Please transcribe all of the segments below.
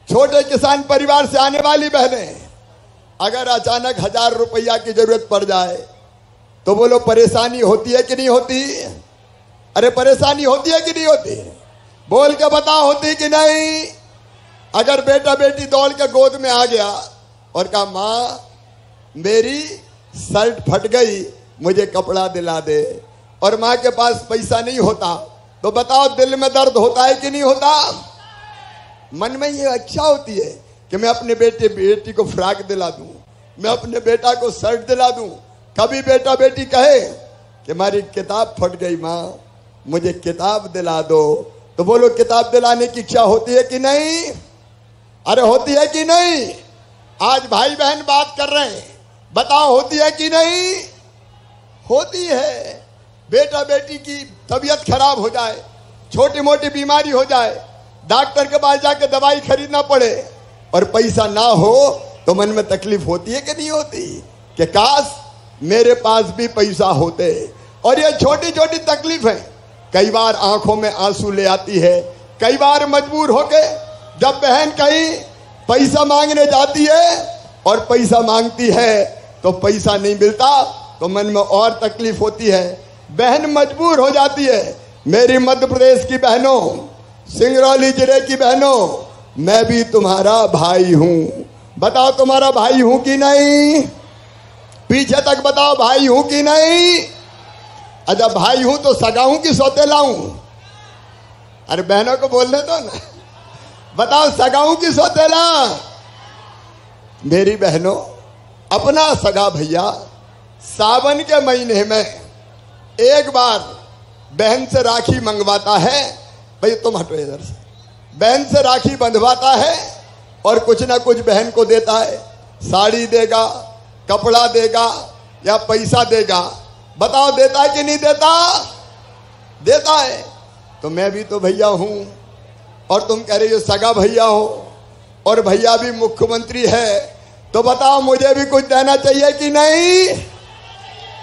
छोटे किसान परिवार से आने वाली बहनें, अगर अचानक 1000 रुपया की जरूरत पड़ जाए तो बोलो परेशानी होती है कि नहीं होती? अरे परेशानी होती है कि नहीं होती? बोल के बताओ, होती कि नहीं? अगर बेटा बेटी दौड़ के गोद में आ गया और कहा माँ मेरी शर्ट फट गई, मुझे कपड़ा दिला दे, और माँ के पास पैसा नहीं होता, तो बताओ दिल में दर्द होता है कि नहीं होता? मन में ये इच्छा होती है कि मैं अपने बेटी को फ्रॉक दिला दूं, मैं अपने बेटा को शर्ट दिला दूं। कभी बेटा बेटी कहे कि हमारी किताब फट गई माँ, मुझे किताब दिला दो, तो बोलो किताब दिलाने की इच्छा होती है कि नहीं? अरे होती है कि नहीं? आज भाई बहन बात कर रहे हैं, बताओ होती है कि नहीं? होती है। बेटा बेटी की तबीयत खराब हो जाए, छोटी मोटी बीमारी हो जाए, डॉक्टर के पास जाके दवाई खरीदना पड़े और पैसा ना हो तो मन में तकलीफ होती है कि नहीं होती? कि काश मेरे पास भी पैसा होते। और ये छोटी छोटी तकलीफें कई बार आंखों में आंसू ले आती है। कई बार मजबूर होके जब बहन कहीं पैसा मांगने जाती है और पैसा मांगती है तो पैसा नहीं मिलता तो मन में और तकलीफ होती है, बहन मजबूर हो जाती है। मेरी मध्य प्रदेश की बहनों, सिंगरौली जिले की बहनों, मैं भी तुम्हारा भाई हूं। बताओ तुम्हारा भाई हूं कि नहीं? पीछे तक बताओ भाई हूं कि नहीं? अच्छा भाई हूं तो सगा हूं कि सौतेला हूं? अरे बहनों को बोलने दो ना, बताओ सगा हूं कि सौतेला? मेरी बहनों, अपना सगा भैया सावन के महीने में एक बार बहन से राखी मंगवाता है। भाई तुम हटो इधर से। बहन से राखी बंधवाता है और कुछ ना कुछ बहन को देता है। साड़ी देगा, कपड़ा देगा या पैसा देगा। बताओ देता है कि नहीं देता? देता है। तो मैं भी तो भैया हूं और तुम कह रही हो सगा भैया हो और भैया भी मुख्यमंत्री है, तो बताओ मुझे भी कुछ देना चाहिए कि नहीं?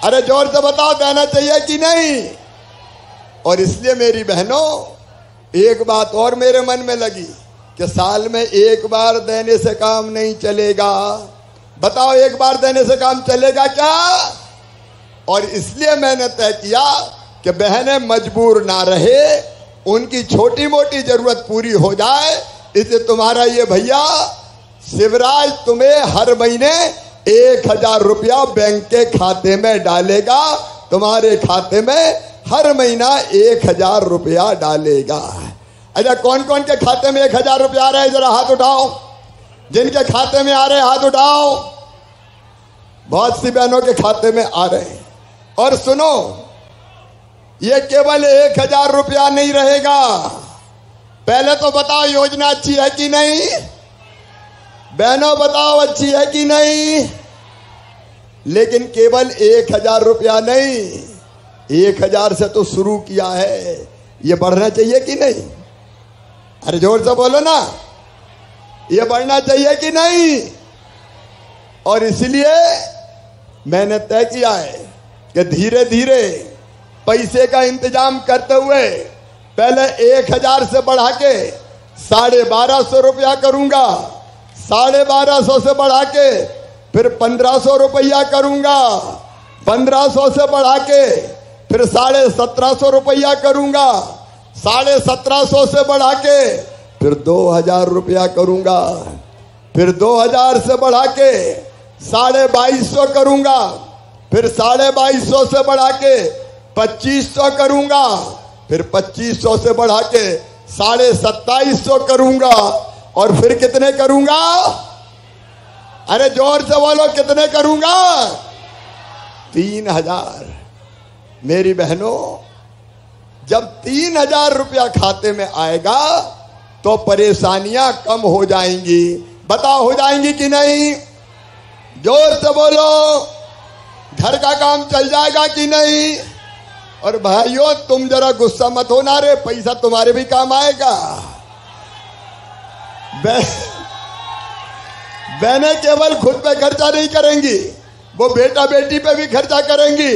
अरे जोर से बताओ देना चाहिए कि नहीं? और इसलिए मेरी बहनों, एक बात और मेरे मन में लगी कि साल में एक बार देने से काम नहीं चलेगा। बताओ एक बार देने से काम चलेगा क्या? और इसलिए मैंने तय किया कि बहनें मजबूर ना रहे, उनकी छोटी मोटी जरूरत पूरी हो जाए। इसलिए तुम्हारा ये भैया शिवराज तुम्हें हर महीने 1000 रुपया बैंक के खाते में डालेगा। तुम्हारे खाते में हर महीना 1000 रुपया डालेगा। अच्छा कौन कौन के खाते में 1000 रुपया आ रहा है? जरा हाथ उठाओ। जिनके खाते में आ रहे हाथ उठाओ। बहुत सी बहनों के खाते में आ रहे हैं। और सुनो, ये केवल 1000 रुपया नहीं रहेगा। पहले तो बताओ योजना अच्छी है कि नहीं? बहनों बताओ अच्छी है कि नहीं? लेकिन केवल 1000 रुपया नहीं, 1000 से तो शुरू किया है, ये बढ़ना चाहिए कि नहीं? अरे जोर से बोलो ना, ये बढ़ना चाहिए कि नहीं? और इसलिए मैंने तय किया है कि धीरे धीरे पैसे का इंतजाम करते हुए पहले 1000 से बढ़ा के 1250 रुपया करूंगा, 1250 से बढ़ा के फिर 1500 रुपया करूंगा, 1500 से बढ़ा के फिर 1750 रुपया करूंगा, 1750 से बढ़ा के फिर 2000 रुपया करूंगा, फिर 2000 से बढ़ा के 2250 करूंगा, फिर 2250 से बढ़ा के 2500 करूंगा, फिर 2500 से बढ़ा के 2750 करूंगा, और फिर कितने करूंगा? अरे जोर से बोलो कितने करूंगा? 3000। मेरी बहनों, जब 3000 रुपया खाते में आएगा तो परेशानियां कम हो जाएंगी। बताओ हो जाएंगी कि नहीं? जोर से बोलो। घर का काम चल जाएगा कि नहीं? और भाइयों तुम जरा गुस्सा मत होना रे, पैसा तुम्हारे भी काम आएगा। बहनें केवल खुद पे खर्चा नहीं करेंगी, वो बेटा बेटी पे भी खर्चा करेंगी।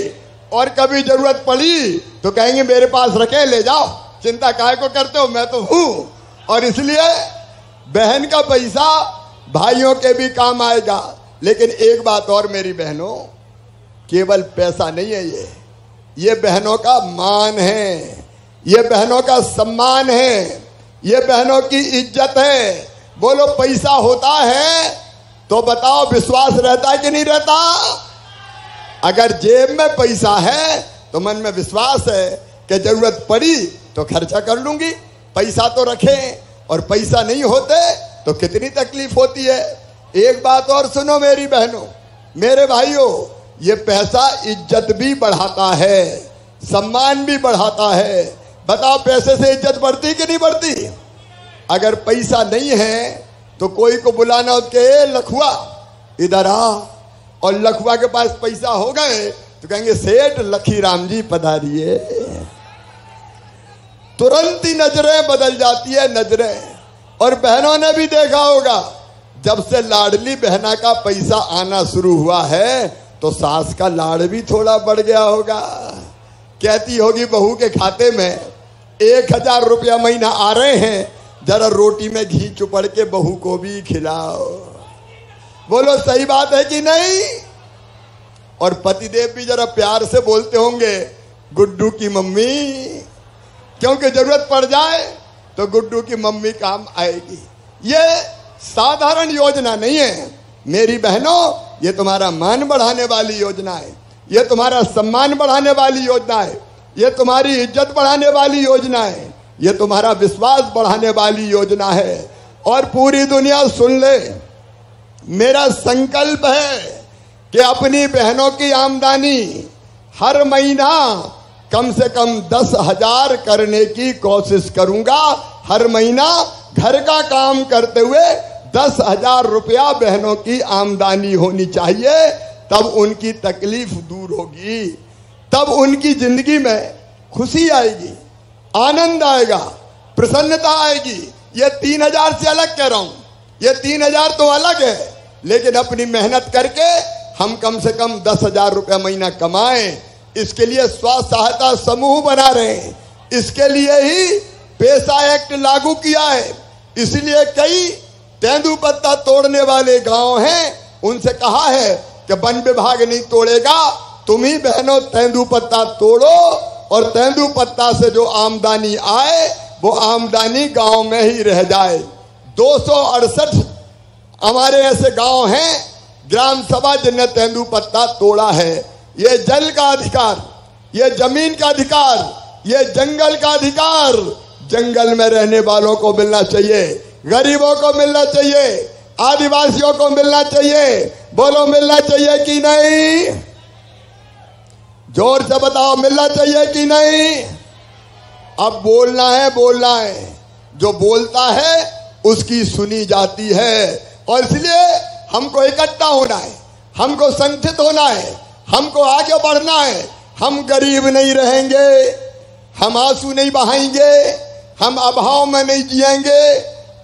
और कभी जरूरत पड़ी तो कहेंगे मेरे पास रखे, ले जाओ, चिंता काहे को करते हो, मैं तो हूं। और इसलिए बहन का पैसा भाइयों के भी काम आएगा। लेकिन एक बात और मेरी बहनों, केवल पैसा नहीं है, ये बहनों का मान है, ये बहनों का सम्मान है, ये बहनों की इज्जत है। बोलो पैसा होता है तो बताओ विश्वास रहता है कि नहीं रहता? अगर जेब में पैसा है तो मन में विश्वास है कि जरूरत पड़ी तो खर्चा कर लूंगी। पैसा तो रखें, और पैसा नहीं होते तो कितनी तकलीफ होती है। एक बात और सुनो मेरी बहनों, मेरे भाइयों, ये पैसा इज्जत भी बढ़ाता है, सम्मान भी बढ़ाता है। बताओ पैसे से इज्जत बढ़ती कि नहीं बढ़ती? अगर पैसा नहीं है तो कोई को बुलाना उसके लखुआ इधर आ, और लखुआ के पास पैसा हो गए तो कहेंगे सेठ लखीराम जी पधारिए। तुरंत ही नजरें बदल जाती है, नजरें। और बहनों ने भी देखा होगा, जब से लाडली बहना का पैसा आना शुरू हुआ है तो सास का लाड़ भी थोड़ा बढ़ गया होगा। कहती होगी बहू के खाते में 1000 रुपया महीना आ रहे हैं, जरा रोटी में घी चुपड़ के बहू को भी खिलाओ। बोलो सही बात है कि नहीं? और पतिदेव भी जरा प्यार से बोलते होंगे गुड्डू की मम्मी, क्योंकि जरूरत पड़ जाए तो गुड्डू की मम्मी काम आएगी। ये साधारण योजना नहीं है मेरी बहनों, ये तुम्हारा मान बढ़ाने वाली योजना है, ये तुम्हारा सम्मान बढ़ाने वाली योजना है, ये तुम्हारी इज्जत बढ़ाने वाली योजना है, ये तुम्हारा विश्वास बढ़ाने वाली योजना है। और पूरी दुनिया सुन ले, मेरा संकल्प है कि अपनी बहनों की आमदनी हर महीना कम से कम 10,000 करने की कोशिश करूंगा। हर महीना घर का काम करते हुए 10,000 रुपया बहनों की आमदनी होनी चाहिए, तब उनकी तकलीफ दूर होगी, तब उनकी जिंदगी में खुशी आएगी, आनंद आएगा, प्रसन्नता आएगी। ये 3,000 से अलग कह रहा हूं, ये 3,000 तो अलग है, लेकिन अपनी मेहनत करके हम कम से कम 10,000 रुपया महीना कमाएं। इसके लिए स्व सहायता समूह बना रहे हैं, इसके लिए ही पैसा एक्ट लागू किया है। इसलिए कई तेंदुपत्ता तोड़ने वाले गांव हैं, उनसे कहा है कि वन विभाग नहीं तोड़ेगा, तुम ही बहनों तेंदुपत्ता तोड़ो, और तेंदुपत्ता से जो आमदनी आए वो आमदनी गांव में ही रह जाए। 268 हमारे ऐसे गांव हैं ग्राम सभा जिनने तेंदुपत्ता तोड़ा है। ये जल का अधिकार, ये जमीन का अधिकार, ये जंगल का अधिकार जंगल में रहने वालों को मिलना चाहिए, गरीबों को मिलना चाहिए, आदिवासियों को मिलना चाहिए। बोलो मिलना चाहिए कि नहीं? जोर से बताओ मिलना चाहिए कि नहीं? अब बोलना है, बोलना है। जो बोलता है उसकी सुनी जाती है, और इसलिए हमको इकट्ठा होना है, हमको संगठित होना है, हमको आगे बढ़ना है। हम गरीब नहीं रहेंगे, हम आंसू नहीं बहाएंगे, हम अभाव में नहीं जिएंगे।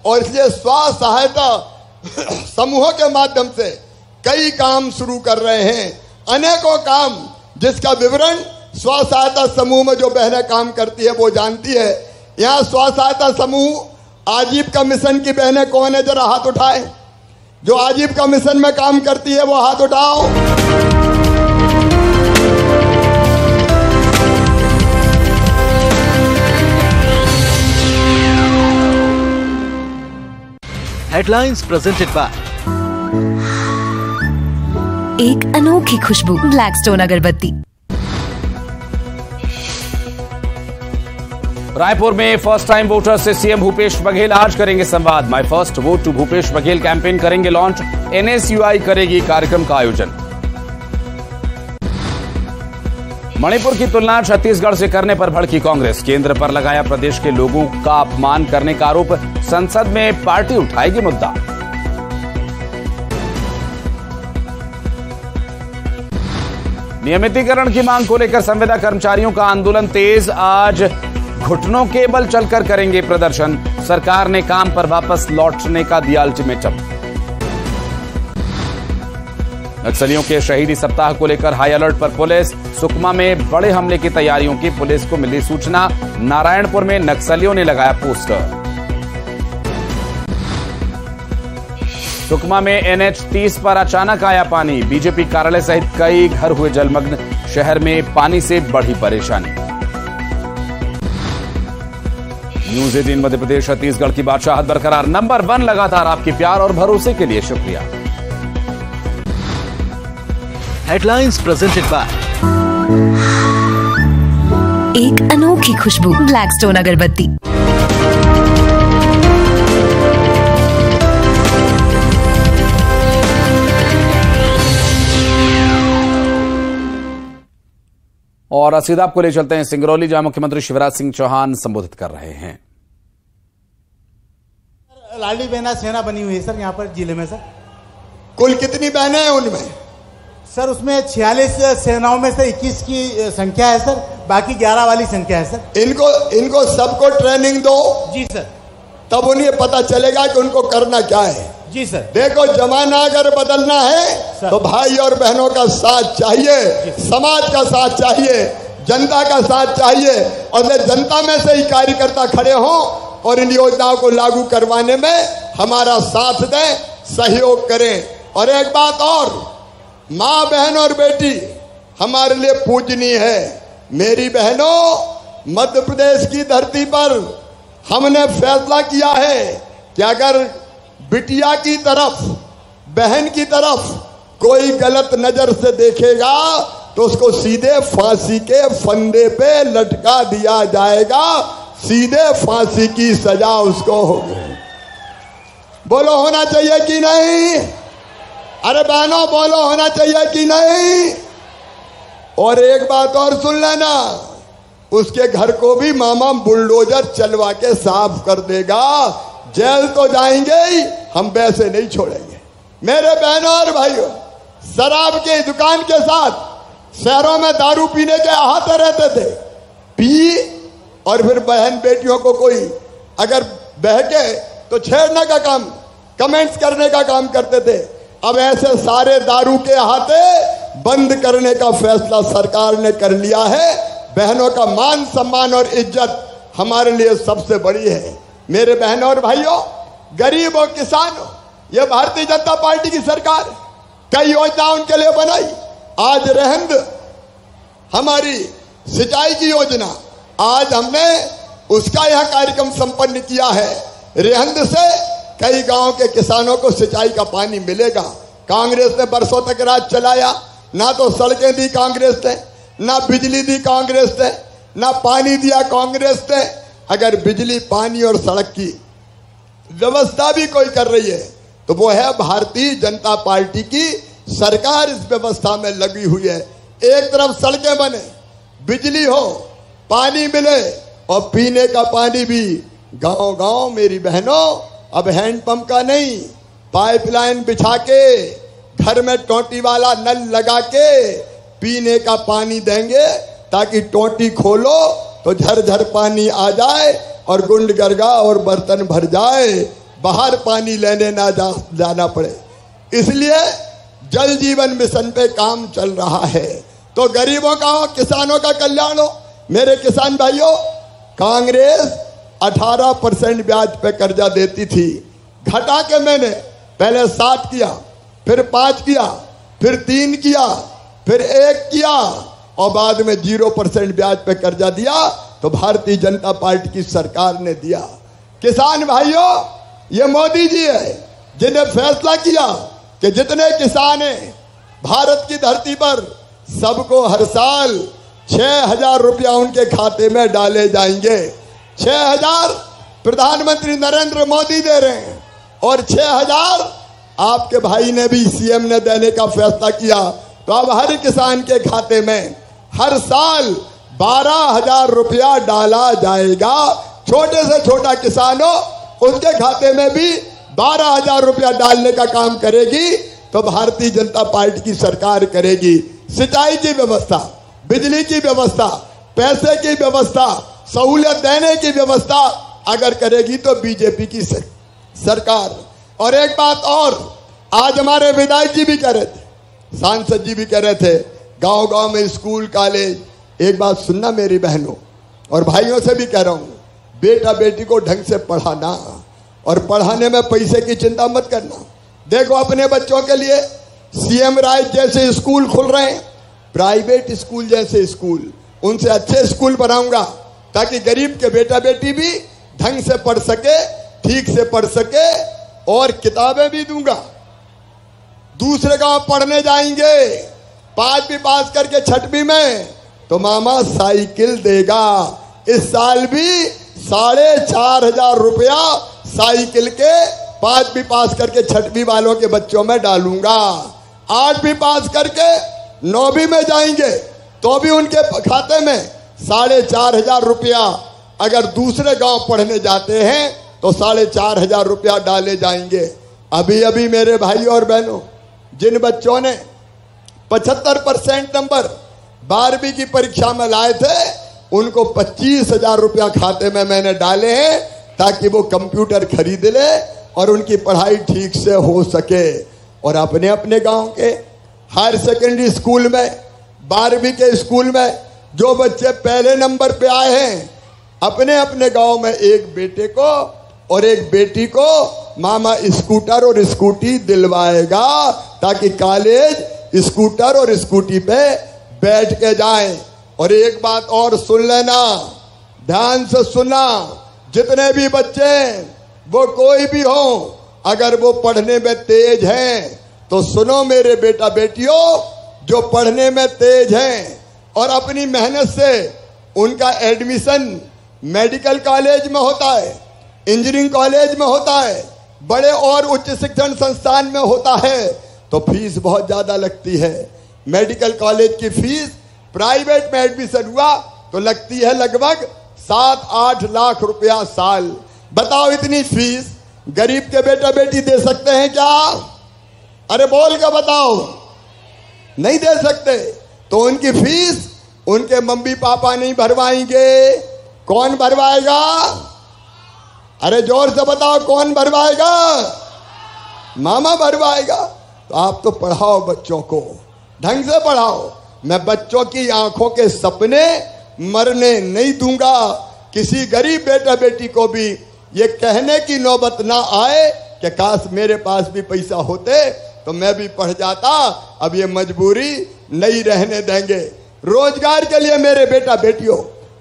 और इसलिए स्व सहायता समूहों के माध्यम से कई काम शुरू कर रहे हैं, अनेकों काम, जिसका विवरण स्व सहायता समूह में जो बहनें काम करती है वो जानती है। यहाँ स्व सहायता समूह आजीविका मिशन की बहनें कौन है? जरा हाथ उठाए। जो आजीविका मिशन में काम करती है वो हाथ उठाओ। हेडलाइंस प्रेजेंटेड बाय एक अनोखी खुशबू ब्लैकस्टोन अगरबत्ती। रायपुर में फर्स्ट टाइम वोटर से सीएम भूपेश बघेल आज करेंगे संवाद। My first vote to Bhupesh Baghel campaign करेंगे लॉन्च। एनएसयूआई करेगी कार्यक्रम का आयोजन। मणिपुर की तुलना छत्तीसगढ़ से करने पर भड़की कांग्रेस। केंद्र पर लगाया प्रदेश के लोगों का अपमान करने का आरोप। संसद में पार्टी उठाएगी मुद्दा। नियमितीकरण की मांग को लेकर संविदा कर्मचारियों का आंदोलन तेज। आज घुटनों के बल चलकर करेंगे प्रदर्शन। सरकार ने काम पर वापस लौटने का दिया अल्टीमेटम। नक्सलियों के शहीदी सप्ताह को लेकर हाई अलर्ट पर पुलिस। सुकमा में बड़े हमले की तैयारियों की पुलिस को मिली सूचना। नारायणपुर में नक्सलियों ने लगाया पोस्टर। सुकमा में NH 30 पर अचानक आया पानी, बीजेपी कार्यालय सहित कई घर हुए जलमग्न, शहर में पानी से बढ़ी परेशानी। न्यूज़ 18 मध्य प्रदेश छत्तीसगढ़ की बादशाहत बरकरार, नंबर 1 लगातार आपके प्यार और भरोसे के लिए शुक्रिया। हेडलाइंस प्रेजेंटेड बाय एक अनोखी खुशबू, ब्लैकस्टोन अगरबत्ती। और सीधा आपको ले चलते हैं सिंगरौली, जहां मुख्यमंत्री शिवराज सिंह चौहान संबोधित कर रहे हैं। लाडली बहना सेना बनी हुई है सर यहाँ पर जिले में। सर कुल कितनी बहनें हैं उनमें? सर उसमें 46 सेनाओं में से 21 की संख्या है सर, बाकी 11 वाली संख्या है सर। इनको सबको ट्रेनिंग दो। जी सर। तब उन्हें पता चलेगा कि उनको करना क्या है। जी सर। देखो, जमाना अगर बदलना है तो भाई और बहनों का साथ चाहिए, समाज का साथ चाहिए, जनता का साथ चाहिए, और जनता में से ही कार्यकर्ता खड़े हों और इन योजनाओं को लागू करवाने में हमारा साथ दें, सहयोग करें। और एक बात और, माँ, बहन और बेटी हमारे लिए पूजनीय है। मेरी बहनों, मध्य प्रदेश की धरती पर हमने फैसला किया है कि अगर बिटिया की तरफ, बहन की तरफ कोई गलत नजर से देखेगा तो उसको सीधे फांसी के फंदे पे लटका दिया जाएगा, सीधे फांसी की सजा उसको होगी। बोलो होना चाहिए कि नहीं? अरे बहनों बोलो होना चाहिए कि नहीं? और एक बात और सुन लेना, उसके घर को भी मामा बुलडोजर चलवा के साफ कर देगा। जेल तो जाएंगे ही, हम वैसे नहीं छोड़ेंगे। मेरे बहनों और भाइयों, शराब की दुकान के साथ शहरों में दारू पीने के आते रहते थे, पी और फिर बहन बेटियों को कोई अगर बहके तो छेड़ने का काम, कमेंट्स करने का काम करते थे। अब ऐसे सारे दारू के आते बंद करने का फैसला सरकार ने कर लिया है। बहनों का मान सम्मान और इज्जत हमारे लिए सबसे बड़ी है। मेरे बहनों और भाइयों, गरीब और किसान, ये भारतीय जनता पार्टी की सरकार कई योजना उनके लिए बनाई। आज रेहंद हमारी सिंचाई की योजना, आज हमने उसका यह कार्यक्रम संपन्न किया है। रेहंद से कई गांव के किसानों को सिंचाई का पानी मिलेगा। कांग्रेस ने बरसों तक राज चलाया, ना तो सड़कें दी कांग्रेस ने, ना बिजली दी कांग्रेस ने, ना पानी दिया कांग्रेस ने। अगर बिजली, पानी और सड़क की व्यवस्था भी कोई कर रही है तो वो है भारतीय जनता पार्टी की सरकार। इस व्यवस्था में लगी हुई है। एक तरफ सड़कें बने, बिजली हो, पानी मिले, और पीने का पानी भी गांव गांव। मेरी बहनों, अब हैंडपंप का नहीं, पाइपलाइन बिछा के, घर में टोटी वाला नल लगा के पीने का पानी देंगे, ताकि टोटी खोलो तो झरझर पानी आ जाए और गुंड गरगा और बर्तन भर जाए, बाहर पानी लेने ना जाना पड़े। इसलिए जल जीवन मिशन पे काम चल रहा है। तो गरीबों का हो, किसानों का कल्याण हो। मेरे किसान भाइयों, कांग्रेस 18% ब्याज पे कर्जा देती थी, घटा के मैंने पहले 7 किया, फिर 5 किया, फिर 3 किया, फिर 1 किया, और बाद में 0% ब्याज पे कर्जा दिया तो भारतीय जनता पार्टी की सरकार ने दिया। किसान भाइयों, ये मोदी जी है जिन्हें फैसला किया कि जितने किसान हैं भारत की धरती पर, सबको हर साल 6,000 रुपया उनके खाते में डाले जाएंगे। 6,000 प्रधानमंत्री नरेंद्र मोदी दे रहे हैं, और 6,000 आपके भाई ने भी, सीएम ने देने का फैसला किया। तो अब हर किसान के खाते में हर साल 12,000 रुपया डाला जाएगा। छोटे से छोटा किसान हो, उसके खाते में भी 12,000 रुपया डालने का काम करेगी तो भारतीय जनता पार्टी की सरकार करेगी। सिंचाई की व्यवस्था, बिजली की व्यवस्था, पैसे की व्यवस्था, सहूलियत देने की व्यवस्था अगर करेगी तो बीजेपी की सरकार। और एक बात और, आज हमारे विधायक जी भी कह रहे थे, सांसद जी भी कह रहे थे, गांव गांव में स्कूल, कॉलेज। एक बात सुनना मेरी बहनों और भाइयों से भी कह रहा हूं, बेटा बेटी को ढंग से पढ़ाना, और पढ़ाने में पैसे की चिंता मत करना। देखो अपने बच्चों के लिए सीएम राइज जैसे स्कूल खुल रहे हैं, प्राइवेट स्कूल जैसे स्कूल, उनसे अच्छे स्कूल बनाऊंगा ताकि गरीब के बेटा बेटी भी ढंग से पढ़ सके, ठीक से पढ़ सके, और किताबें भी दूंगा। दूसरे गांव पढ़ने जाएंगे, 5वीं पास करके 6वीं में, तो मामा साइकिल देगा। इस साल भी 4,500 रुपया साइकिल के 5वीं पास करके 6वीं वालों के बच्चों में डालूंगा। 8वीं पास करके 9वीं में जाएंगे तो भी उनके खाते में 4,500 रुपया, अगर दूसरे गांव पढ़ने जाते हैं तो 4,500 रुपया डाले जाएंगे। अभी अभी मेरे भाई और बहनों, जिन बच्चों ने 75% नंबर 12वीं की परीक्षा में लाए थे, उनको 25,000 रुपया खाते में मैंने डाले हैं ताकि वो कंप्यूटर खरीद ले और उनकी पढ़ाई ठीक से हो सके। और अपने अपने गांव के हायर सेकेंडरी स्कूल में, 12वीं के स्कूल में जो बच्चे पहले नंबर पे आए हैं, अपने अपने गांव में एक बेटे को और एक बेटी को मामा स्कूटर और स्कूटी दिलवाएगा ताकि कॉलेज स्कूटर और स्कूटी पे बैठ के जाएं। और एक बात और सुन लेना, ध्यान से सुनना, जितने भी बच्चे वो कोई भी हो, अगर वो पढ़ने में तेज हैं तो सुनो मेरे बेटा बेटियों, जो पढ़ने में तेज हैं और अपनी मेहनत से उनका एडमिशन मेडिकल कॉलेज में होता है, इंजीनियरिंग कॉलेज में होता है, बड़े और उच्च शिक्षण संस्थान में होता है, तो फीस बहुत ज्यादा लगती है। मेडिकल कॉलेज की फीस प्राइवेट में एडमिशन हुआ तो लगती है लगभग 7-8 लाख रुपया साल। बताओ इतनी फीस गरीब के बेटा बेटी दे सकते हैं क्या? अरे बोल के बताओ, नहीं दे सकते। तो उनकी फीस उनके मम्मी पापा नहीं भरवाएंगे, कौन भरवाएगा? अरे जोर से बताओ, कौन भरवाएगा? मामा भरवाएगा। तो आप तो पढ़ाओ बच्चों को, ढंग से पढ़ाओ। मैं बच्चों की आंखों के सपने मरने नहीं दूंगा। किसी गरीब बेटा बेटी को भी ये कहने की नौबत ना आए कि काश मेरे पास भी पैसा होते तो मैं भी पढ़ जाता। अब ये मजबूरी नहीं रहने देंगे। रोजगार के लिए मेरे बेटा बेटियों,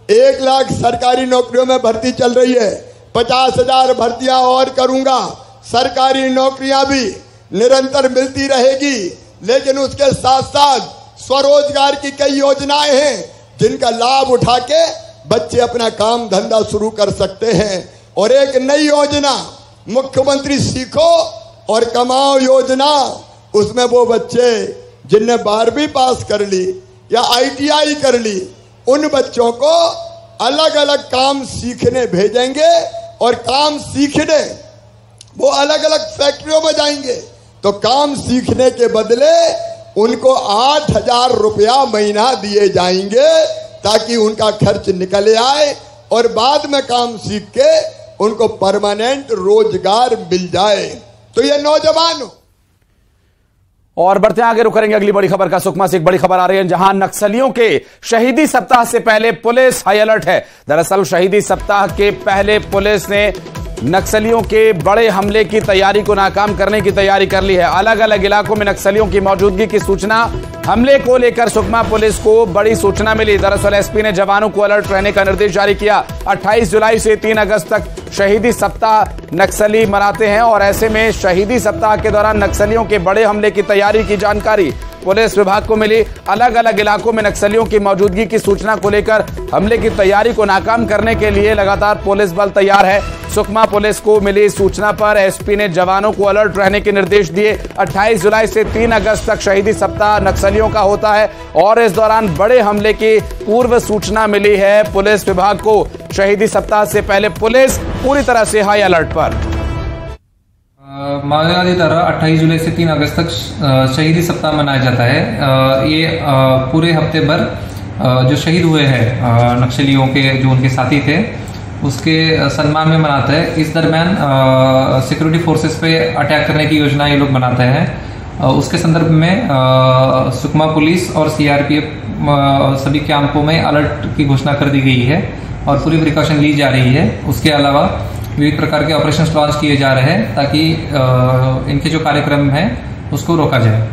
1 लाख सरकारी नौकरियों में भर्ती चल रही है, 50,000 भर्तियां और करूंगा। सरकारी नौकरियां भी निरंतर मिलती रहेगी, लेकिन उसके साथ साथ स्वरोजगार की कई योजनाएं हैं जिनका लाभ उठा के बच्चे अपना काम धंधा शुरू कर सकते हैं। और एक नई योजना मुख्यमंत्री सीखो और कमाओ योजना, उसमें वो बच्चे जिनने 12वीं पास कर ली या ITI कर ली, उन बच्चों को अलग अलग काम सीखने भेजेंगे और काम सीखने वो अलग अलग फैक्ट्रियों में जाएंगे। तो काम सीखने के बदले उनको 8,000 रुपया महीना दिए जाएंगे ताकि उनका खर्च निकल आए और बाद में काम सीख के उनको परमानेंट रोजगार मिल जाए। तो ये नौजवान। और बढ़ते आगे रुक करेंगे अगली बड़ी खबर का। सुकमा से एक बड़ी खबर आ रही है, जहां नक्सलियों के शहीदी सप्ताह से पहले पुलिस हाई अलर्ट है। दरअसल शहीदी सप्ताह के पहले पुलिस ने नक्सलियों के बड़े हमले की तैयारी को नाकाम करने की तैयारी कर ली है। अलग अलग इलाकों में नक्सलियों की मौजूदगी की सूचना, हमले को लेकर सुकमा पुलिस को बड़ी सूचना मिली। दरअसल एसपी ने जवानों को अलर्ट रहने का निर्देश जारी किया। 28 जुलाई से 3 अगस्त तक शहीदी सप्ताह नक्सली मनाते हैं और ऐसे में शहीदी सप्ताह के दौरान नक्सलियों के बड़े हमले की तैयारी की जानकारी पुलिस विभाग को मिली। अलग अलग इलाकों में नक्सलियों की मौजूदगी की सूचना को लेकर हमले की तैयारी को नाकाम करने के लिए लगातार पुलिस बल तैयार है। सुकमा पुलिस को मिली सूचना पर एसपी ने जवानों को अलर्ट रहने के निर्देश दिए। 28 जुलाई से 3 अगस्त तक शहीदी सप्ताह नक्सलियों का होता है और इस दौरान बड़े हमले की पूर्व सूचना मिली है पुलिस विभाग को। शहीदी सप्ताह से पहले पुलिस पूरी तरह से हाई अलर्ट पर। मानवाधिकार तरह 28 जुलाई से 3 अगस्त तक शहीदी सप्ताह मनाया जाता है। ये पूरे हफ्ते भर जो शहीद हुए हैं नक्सलियों के, जो उनके साथी थे, उसके सम्मान में मनाते हैं। इस दरमियान सिक्योरिटी फोर्सेस पे अटैक करने की योजना ये लोग बनाते हैं। उसके संदर्भ में सुकमा पुलिस और CRPF सभी कैंपों में अलर्ट की घोषणा कर दी गई है और पूरी प्रिकॉशन ली जा रही है। उसके अलावा विविध प्रकार के ऑपरेशंस लॉन्च किए जा रहे हैं ताकि इनके जो कार्यक्रम है उसको रोका जाए।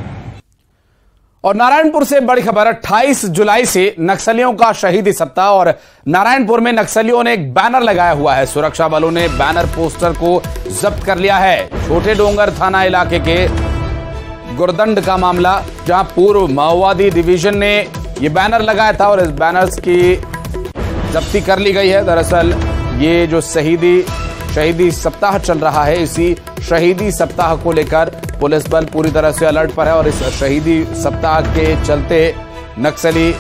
और नारायणपुर से बड़ी खबर, 28 जुलाई से नक्सलियों का शहीदी सप्ताह और नारायणपुर में नक्सलियों ने एक बैनर लगाया हुआ है। सुरक्षा बलों ने बैनर पोस्टर को जब्त कर लिया है। छोटे डोंगर थाना इलाके के गुरदंड का मामला, जहां पूर्व माओवादी डिवीजन ने यह बैनर लगाया था और इस बैनर्स की जब्ती कर ली गई है। दरअसल ये जो शहीदी सप्ताह चल रहा है, इसी शहीदी सप्ताह को लेकर पुलिस बल पूरी तरह से अलर्ट पर है और इस शहीदी सप्ताह के चलते नक्सली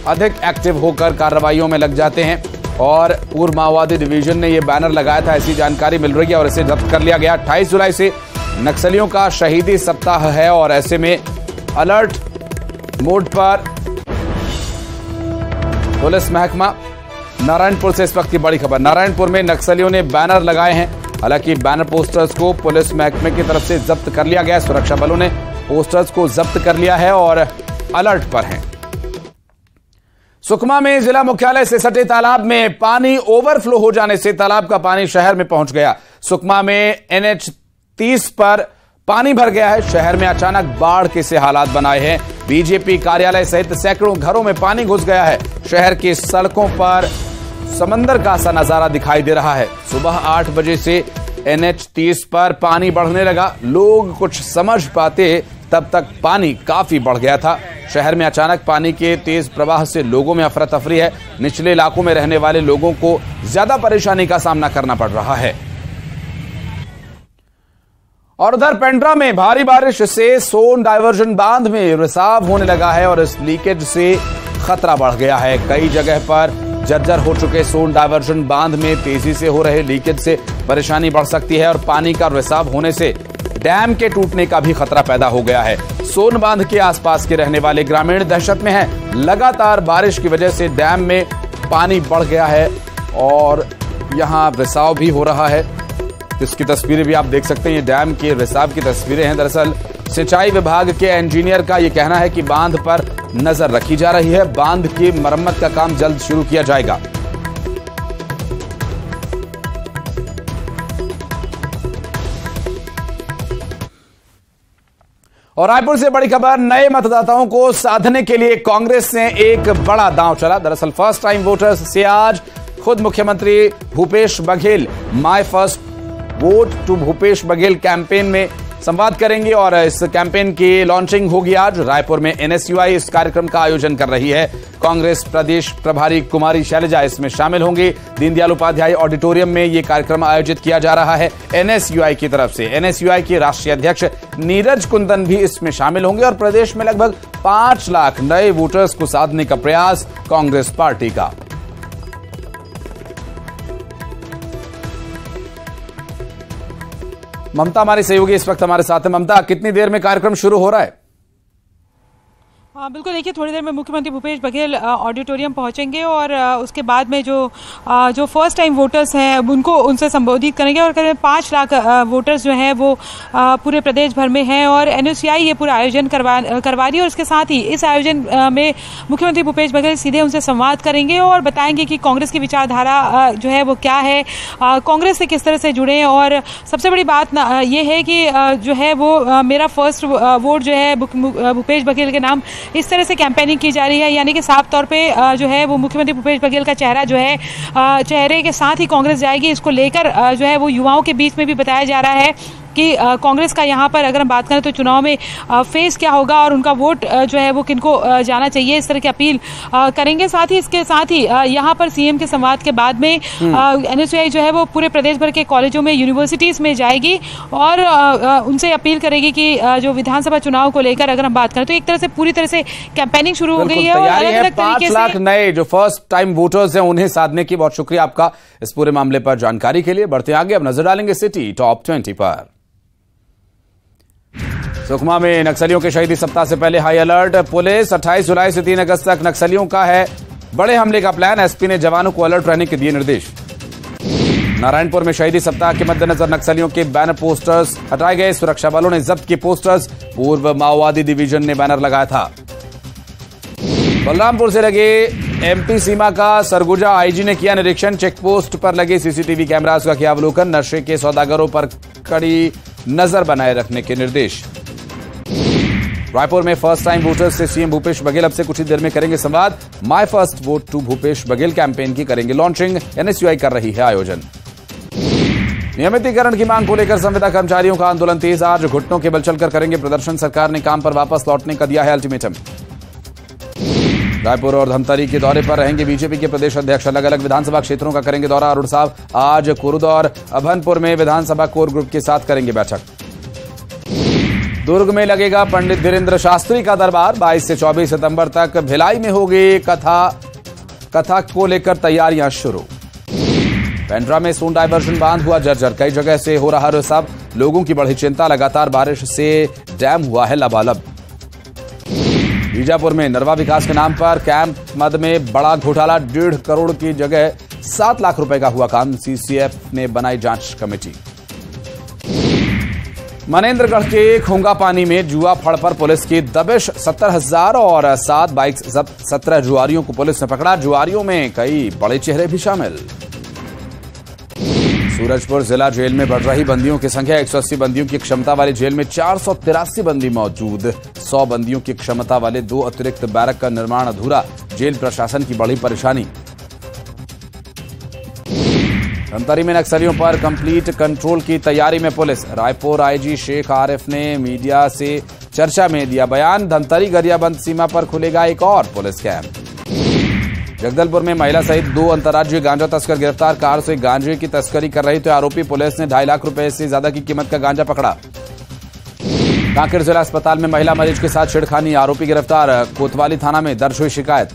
अधिक एक्टिव होकर कार्रवाइयों में लग जाते हैं और पूर्व माओवादी डिवीजन ने यह बैनर लगाया था, ऐसी जानकारी मिल रही है और इसे जब्त कर लिया गया। 28 जुलाई से नक्सलियों का शहीदी सप्ताह है और ऐसे में अलर्ट मोड पर पुलिस महकमा। नारायणपुर से इस वक्त की बड़ी खबर, नारायणपुर में नक्सलियों ने बैनर लगाए हैं। हालांकि बैनर पोस्टर्स को पुलिस महकमे की तरफ से जब्त कर लिया गया है। सुरक्षा बलों ने पोस्टर्स को जब्त कर लिया है और अलर्ट पर हैं। सुकमा में जिला मुख्यालय से सटे तालाब में पानी ओवरफ्लो हो जाने से तालाब का पानी शहर में पहुंच गया। सुकमा में NH 30 पर पानी भर गया है। शहर में अचानक बाढ़ के से हालात बनाए हैं। बीजेपी कार्यालय सहित सैकड़ों घरों में पानी घुस गया है। शहर की सड़कों पर समंदर का सा नजारा दिखाई दे रहा है। सुबह 8 बजे से NH 30 पर पानी बढ़ने लगा। लोग कुछ समझ पाते तब तक पानी काफी बढ़ गया था। शहर में अचानक पानी के तेज प्रवाह से लोगों में अफरा तफरी है। निचले इलाकों में रहने वाले लोगों को ज्यादा परेशानी का सामना करना पड़ रहा है। और उधर पेंड्रा में भारी बारिश से सोन डायवर्जन बांध में रिसाव होने लगा है और इस लीकेज से खतरा बढ़ गया है। कई जगह पर जर्जर हो चुके सोन डायवर्जन बांध में तेजी से हो रहे लीकेज से परेशानी बढ़ सकती है और पानी का रिसाव होने से डैम के टूटने का भी खतरा पैदा हो गया है। सोन बांध के आसपास के रहने वाले ग्रामीण दहशत में हैं। लगातार बारिश की वजह से डैम में पानी बढ़ गया है और यहां रिसाव भी हो रहा है। इसकी तस्वीरें भी आप देख सकते हैं, ये डैम के रिसाव की तस्वीरें हैं। दरअसल सिंचाई विभाग के इंजीनियर का यह कहना है कि बांध पर नजर रखी जा रही है। बांध की मरम्मत का काम जल्द शुरू किया जाएगा। और रायपुर से बड़ी खबर, नए मतदाताओं को साधने के लिए कांग्रेस ने एक बड़ा दांव चला। दरअसल फर्स्ट टाइम वोटर्स से आज खुद मुख्यमंत्री Bhupesh Baghel my first vote to Bhupesh Baghel campaign में संवाद करेंगे और इस कैंपेन की लॉन्चिंग होगी आज। रायपुर में NSUI इस कार्यक्रम का आयोजन कर रही है। कांग्रेस प्रदेश प्रभारी कुमारी शैलजा इसमें शामिल होंगी। दीनदयाल उपाध्याय ऑडिटोरियम में यह कार्यक्रम आयोजित किया जा रहा है NSUI की तरफ से। NSUI के राष्ट्रीय अध्यक्ष नीरज कुंदन भी इसमें शामिल होंगे और प्रदेश में लगभग 5 लाख नए वोटर्स को साधने का प्रयास कांग्रेस पार्टी का। ममता हमारी सहयोगी इस वक्त हमारे साथ है। ममता, कितनी देर में कार्यक्रम शुरू हो रहा है? हाँ बिल्कुल, देखिए थोड़ी देर में मुख्यमंत्री भूपेश बघेल ऑडिटोरियम पहुंचेंगे और उसके बाद में जो फर्स्ट टाइम वोटर्स हैं उनको उनसे संबोधित करेंगे और करीब 5 लाख वोटर्स जो हैं वो पूरे प्रदेश भर में हैं और NSUI ये पूरा आयोजन करवा रही है। और इसके साथ ही इस आयोजन में मुख्यमंत्री भूपेश बघेल सीधे उनसे संवाद करेंगे और बताएंगे कि कांग्रेस की विचारधारा जो है वो क्या है, कांग्रेस से किस तरह से जुड़े। और सबसे बड़ी बात ये है कि जो है वो मेरा फर्स्ट वोट जो है भूपेश बघेल के नाम, इस तरह से कैंपेनिंग की जा रही है। यानी कि साफ तौर पे जो है वो मुख्यमंत्री भूपेश बघेल का चेहरा जो है, चेहरे के साथ ही कांग्रेस जाएगी। इसको लेकर जो है वो युवाओं के बीच में भी बताया जा रहा है कि कांग्रेस का यहाँ पर अगर हम बात करें तो चुनाव में फेस क्या होगा और उनका वोट जो है वो किनको जाना चाहिए, इस तरह की अपील करेंगे। साथ ही इसके साथ ही यहाँ पर CM के संवाद के बाद में NSUI जो है वो पूरे प्रदेश भर के कॉलेजों में, यूनिवर्सिटीज में जाएगी और उनसे अपील करेगी कि जो विधानसभा चुनाव को लेकर अगर हम बात करें तो एक तरह से पूरी तरह से कैंपेनिंग शुरू हो गई है। और अलग अलग 5 लाख नए जो फर्स्ट टाइम वोटर्स हैं उन्हें साधने की बहुत शुक्रिया आपका इस पूरे मामले पर जानकारी के लिए। बढ़ते आगे, अब नजर डालेंगे सिटी टॉप 20 पर। सुकमा में नक्सलियों के शहीदी सप्ताह से पहले हाई अलर्ट। पुलिस 28 जुलाई से 3 अगस्त तक नक्सलियों का है बड़े हमले का प्लान। एसपी ने जवानों को अलर्ट रहने के दिए निर्देश। नारायणपुर में शहीदी सप्ताह के मद्देनजर नक्सलियों के बैनर पोस्टर्स हटाए गए। सुरक्षा बलों ने जब्त किए पोस्टर्स। पूर्व माओवादी डिवीजन ने बैनर लगाया था। बलरामपुर से लगे एमपी सीमा का सरगुजा आईजी ने किया निरीक्षण। चेकपोस्ट पर लगे सीसीटीवी कैमरास का किया अवलोकन। नशे के सौदागरों पर कड़ी नजर बनाए रखने के निर्देश। रायपुर में फर्स्ट टाइम वोटर्स से सीएम भूपेश बघेल अब से कुछ ही देर में करेंगे संवाद। My first vote to Bhupesh Baghel campaign की करेंगे लॉन्चिंग। एनएसयूआई कर रही है आयोजन। नियमितीकरण की मांग को लेकर संविदा कर्मचारियों का आंदोलन तेज। आज घुटनों के बल चलकर करेंगे प्रदर्शन। सरकार ने काम पर वापस लौटने का दिया है अल्टीमेटम। रायपुर और धमतरी के दौरे पर रहेंगे बीजेपी के प्रदेश अध्यक्ष। अलग अलग विधानसभा क्षेत्रों का करेंगे दौरा। अरुण साहब आज कुरुद और अभनपुर में विधानसभा कोर ग्रुप के साथ करेंगे बैठक। दुर्ग में लगेगा पंडित धीरेन्द्र शास्त्री का दरबार। 22 से 24 सितंबर तक भिलाई में होगी कथा को लेकर तैयारियां शुरू। पेंड्रा में सोन डायवर्जन बांध हुआ जर्जर। कई जगह से हो रहा रिसाव। लोगों की बढ़ी चिंता। लगातार बारिश से डैम हुआ है लबालब। बीजापुर में नरवा विकास के नाम पर कैंप मद में बड़ा घोटाला। 1.5 करोड़ की जगह 7 लाख रुपए का हुआ काम। सीसीएफ ने बनाई जांच कमेटी। मनेंद्रगढ़ के खोंगा पानी में जुआ फड़ पर पुलिस की दबिश। 70,000 और 7 बाइक्स जब्त। 17 जुआरियों को पुलिस ने पकड़ा। जुआरियों में कई बड़े चेहरे भी शामिल। सूरजपुर जिला जेल में बढ़ रही बंदियों की संख्या। 180 बंदियों की क्षमता वाली जेल में 483 बंदी मौजूद। 100 बंदियों की क्षमता वाले 2 अतिरिक्त बैरक का निर्माण अधूरा। जेल प्रशासन की बड़ी परेशानी। धमतरी में नक्सलियों पर कंप्लीट कंट्रोल की तैयारी में पुलिस। रायपुर आईजी शेख आरिफ ने मीडिया से चर्चा में दिया बयान। धमतरी गरियाबंद सीमा पर खुलेगा एक और पुलिस कैंप। जगदलपुर में महिला सहित 2 अंतर्राज्यीय गांजा तस्कर गिरफ्तार। कार से गांजे की तस्करी कर रही तो आरोपी। पुलिस ने 2.5 लाख रुपए से ज्यादा की कीमत का गांजा पकड़ा। कांकेर जिला अस्पताल में महिला मरीज के साथ छेड़खानी। आरोपी गिरफ्तार। कोतवाली थाना में दर्ज हुई शिकायत।